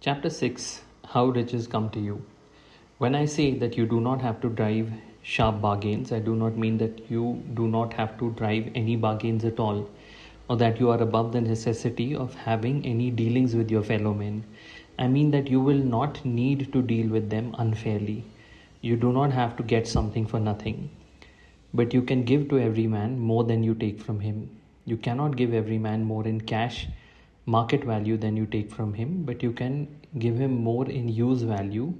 Chapter 6: How Riches Come to You. When I say that you do not have to drive sharp bargains, I do not mean that you do not have to drive any bargains at all, or that you are above the necessity of having any dealings with your fellow men. I mean that you will not need to deal with them unfairly. You do not have to get something for nothing. But you can give to every man more than you take from him. You cannot give every man more in cash market value than you take from him, but you can give him more in use value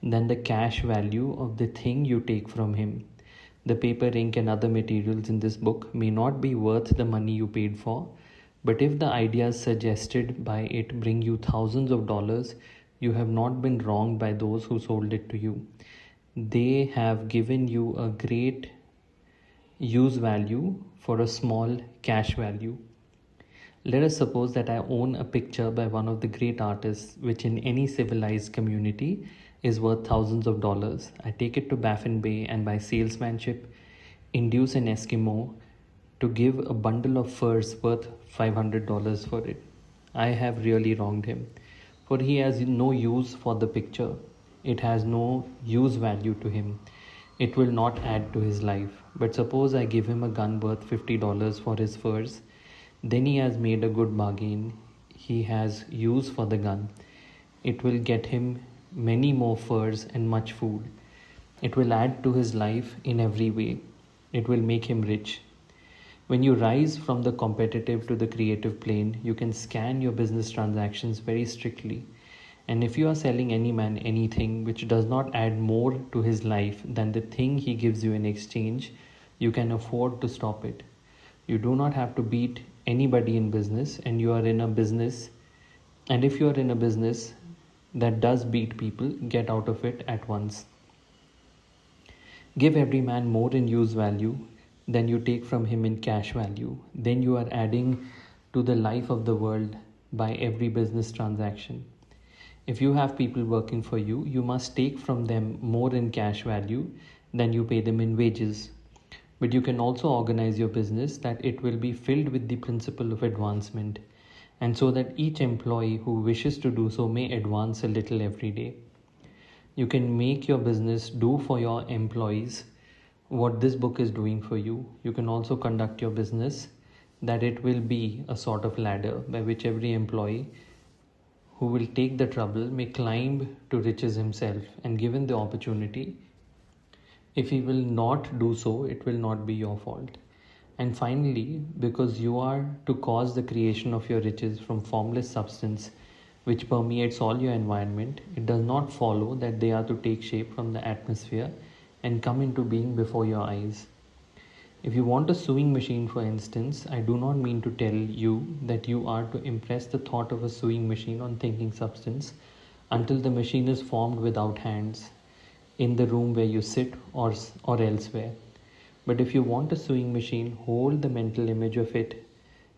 than the cash value of the thing you take from him. The paper, ink, and other materials in this book may not be worth the money you paid for, but if the ideas suggested by it bring you thousands of dollars, you have not been wronged by those who sold it to you. They have given you a great use value for a small cash value. Let us suppose that I own a picture by one of the great artists, which in any civilized community is worth thousands of dollars. I take it to Baffin Bay and by salesmanship induce an Eskimo to give a bundle of furs worth $500 for it. I have really wronged him, for he has no use for the picture. It has no use value to him. It will not add to his life. But suppose I give him a gun worth $50 for his furs. Then he has made a good bargain. He has use for the gun. It will get him many more furs and much food. It will add to his life in every way. It will make him rich. When you rise from the competitive to the creative plane, you can scan your business transactions very strictly. And if you are selling any man anything which does not add more to his life than the thing he gives you in exchange, you can afford to stop it. You do not have to beat anybody in business, and you are in a business. And if you are in a business that does beat people, get out of it at once. Give every man more in use value than you take from him in cash value. Then you are adding to the life of the world by every business transaction. If you have people working for you, you must take from them more in cash value than you pay them in wages. But you can also organize your business that it will be filled with the principle of advancement, and so that each employee who wishes to do so may advance a little every day. You can make your business do for your employees what this book is doing for you. You can also conduct your business that it will be a sort of ladder by which every employee who will take the trouble may climb to riches himself, and given the opportunity, if he will not do so, it will not be your fault. And finally, because you are to cause the creation of your riches from formless substance which permeates all your environment, it does not follow that they are to take shape from the atmosphere and come into being before your eyes. If you want a sewing machine, for instance, I do not mean to tell you that you are to impress the thought of a sewing machine on thinking substance until the machine is formed without hands in the room where you sit or elsewhere. But if you want a sewing machine, hold the mental image of it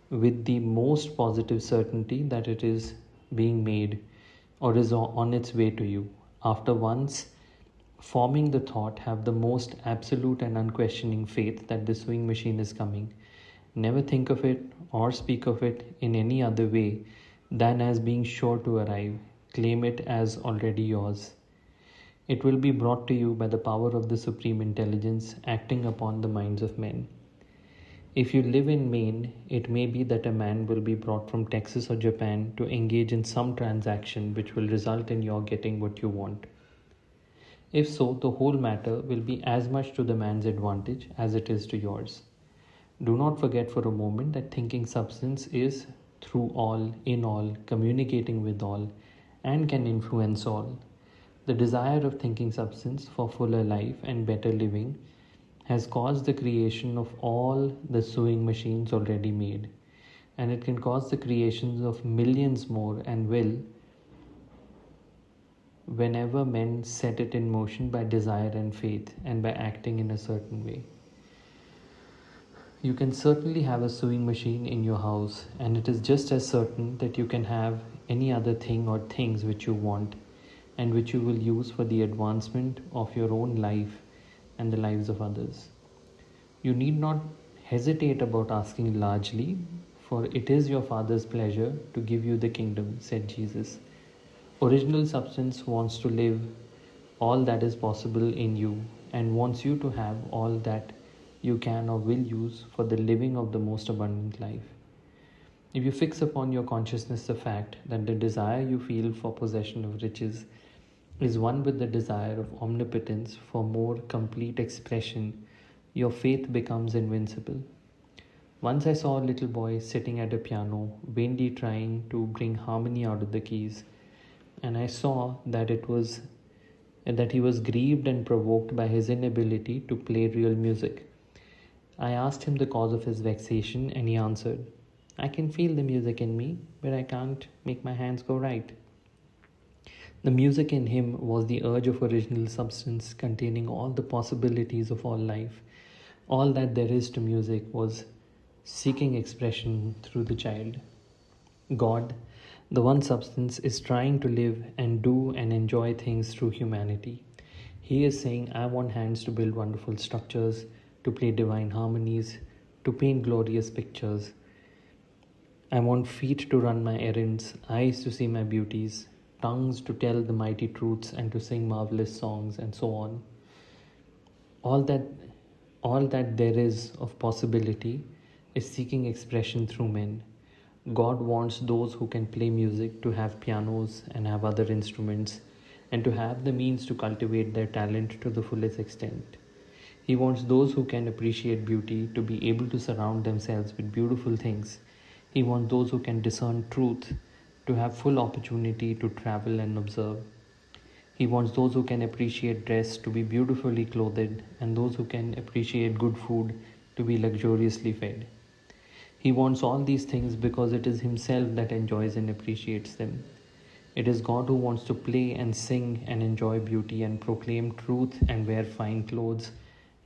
with the most positive certainty that it is being made or is on its way to you. After once forming the thought, have the most absolute and unquestioning faith that the sewing machine is coming. Never think of it or speak of it in any other way than as being sure to arrive. Claim it as already yours. It will be brought to you by the power of the Supreme Intelligence acting upon the minds of men. If you live in Maine, it may be that a man will be brought from Texas or Japan to engage in some transaction which will result in your getting what you want. If so, the whole matter will be as much to the man's advantage as it is to yours. Do not forget for a moment that thinking substance is through all, in all, communicating with all, and can influence all. The desire of thinking substance for fuller life and better living has caused the creation of all the sewing machines already made, and it can cause the creations of millions more, and will, whenever men set it in motion by desire and faith and by acting in a certain way. You can certainly have a sewing machine in your house, and it is just as certain that you can have any other thing or things which you want and which you will use for the advancement of your own life and the lives of others. You need not hesitate about asking largely, for it is your Father's pleasure to give you the kingdom, said Jesus. Original substance wants to live all that is possible in you and wants you to have all that you can or will use for the living of the most abundant life. If you fix upon your consciousness the fact that the desire you feel for possession of riches is one with the desire of omnipotence for more complete expression, your faith becomes invincible. Once I saw a little boy sitting at a piano, vainly trying to bring harmony out of the keys, and I saw that he was grieved and provoked by his inability to play real music. I asked him the cause of his vexation, and he answered, "I can feel the music in me, but I can't make my hands go right." The music in him was the urge of original substance containing all the possibilities of all life. All that there is to music was seeking expression through the child. God, the one substance, is trying to live and do and enjoy things through humanity. He is saying, I want hands to build wonderful structures, to play divine harmonies, to paint glorious pictures. I want feet to run my errands, eyes to see my beauties, tongues to tell the mighty truths and to sing marvelous songs, and so on. All that there is of possibility is seeking expression through men. God wants those who can play music to have pianos and have other instruments and to have the means to cultivate their talent to the fullest extent. He wants those who can appreciate beauty to be able to surround themselves with beautiful things. He wants those who can discern truth to have full opportunity to travel and observe. He wants those who can appreciate dress to be beautifully clothed and those who can appreciate good food to be luxuriously fed. He wants all these things because it is Himself that enjoys and appreciates them. It is God who wants to play and sing and enjoy beauty and proclaim truth and wear fine clothes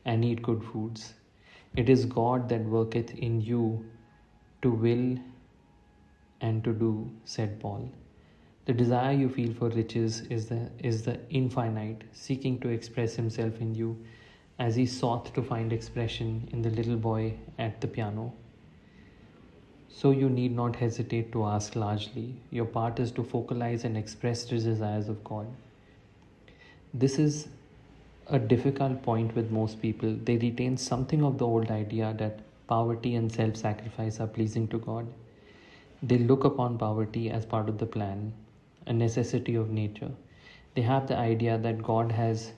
and eat good foods. It is God that worketh in you to will and to do, said Paul. The desire you feel for riches is the infinite seeking to express Himself in you as He sought to find expression in the little boy at the piano. So you need not hesitate to ask largely. Your part is to focalize and express the desires of God. This is a difficult point with most people. They retain something of the old idea that poverty and self-sacrifice are pleasing to God. They look upon poverty as part of the plan, a necessity of nature. They have the idea that God has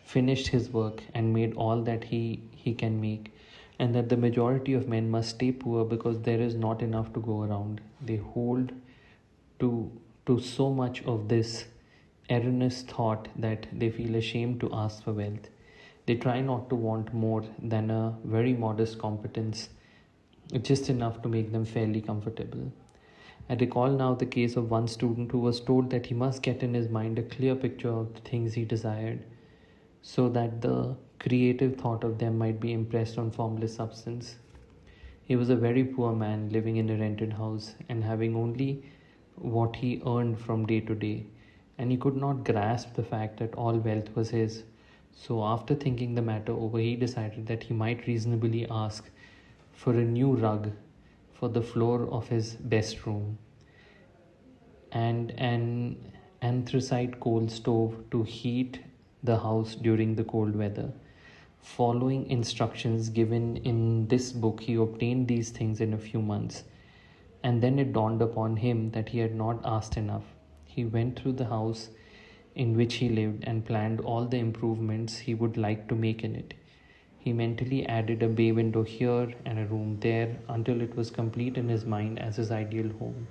finished His work and made all that He can make, and that the majority of men must stay poor because there is not enough to go around. They hold to so much of this erroneous thought that they feel ashamed to ask for wealth. They try not to want more than a very modest competence, just enough to make them fairly comfortable. I recall now the case of one student who was told that he must get in his mind a clear picture of the things he desired, so that the creative thought of them might be impressed on formless substance. He was a very poor man living in a rented house and having only what he earned from day to day, and he could not grasp the fact that all wealth was his. So, after thinking the matter over, he decided that he might reasonably ask for a new rug for the floor of his best room and an anthracite coal stove to heat the house during the cold weather. Following instructions given in this book, he obtained these things in a few months. And then it dawned upon him that he had not asked enough. He went through the house in which he lived and planned all the improvements he would like to make in it. He mentally added a bay window here and a room there until it was complete in his mind as his ideal home.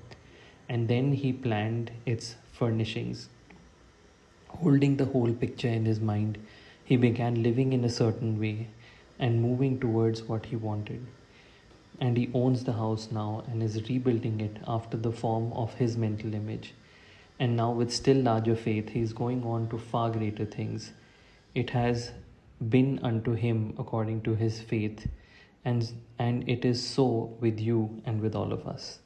And then he planned its furnishings. Holding the whole picture in his mind, he began living in a certain way and moving towards what he wanted. And he owns the house now and is rebuilding it after the form of his mental image. And now, with still larger faith, he is going on to far greater things. It has been unto him according to his faith, and it is so with you and with all of us.